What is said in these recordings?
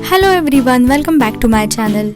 Hello everyone, welcome back to my channel.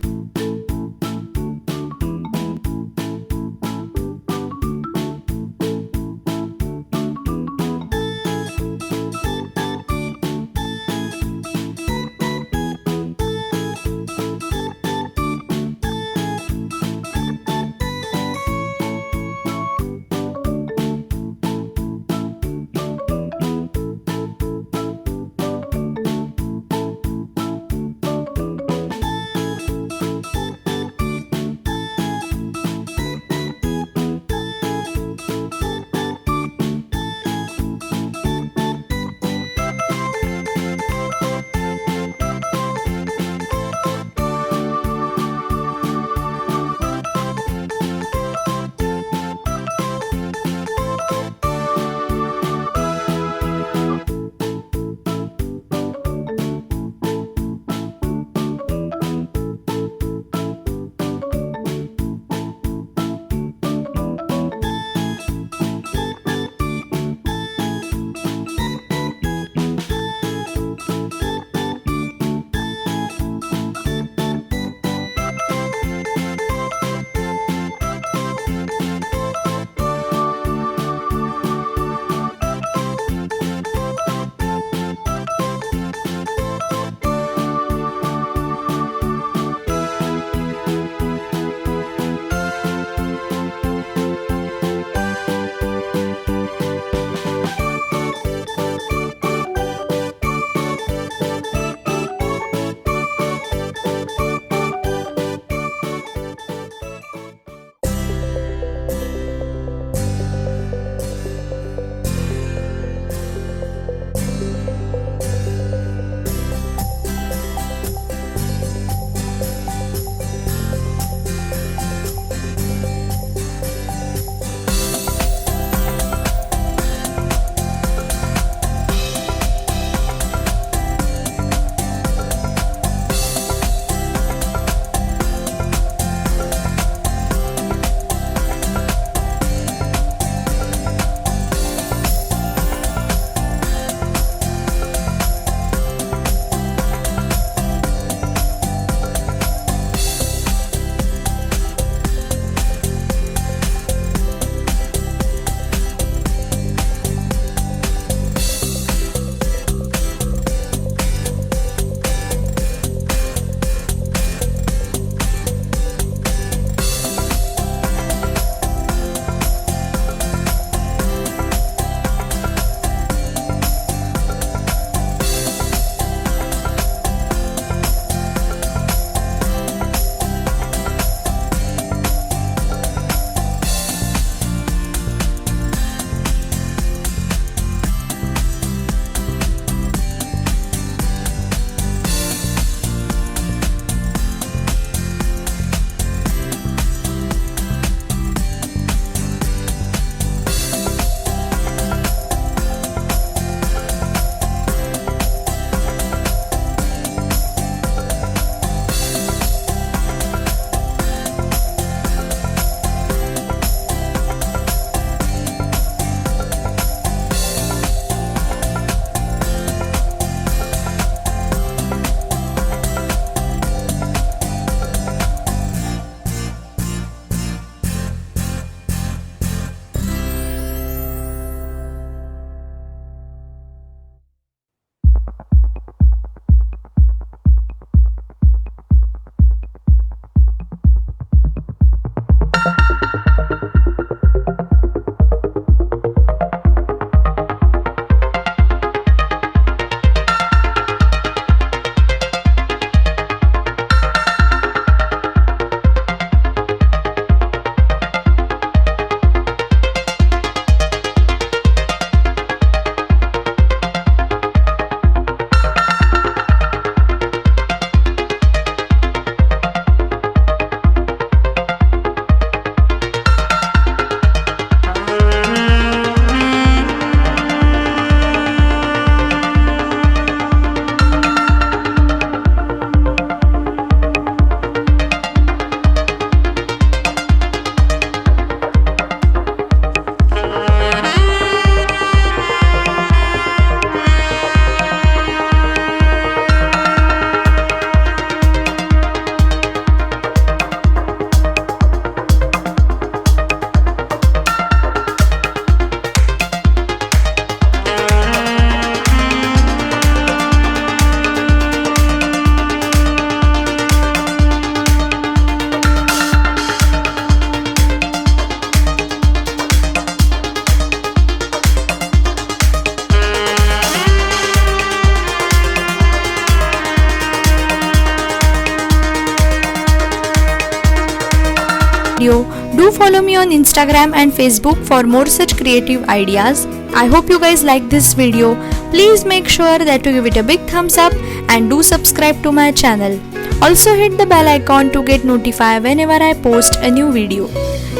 video. Do follow me on Instagram and Facebook for more such creative ideas. I hope you guys like this video. Please make sure that you give it a big thumbs up and do subscribe to my channel. Also hit the bell icon to get notified whenever I post a new video.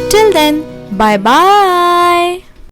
Till then, bye bye.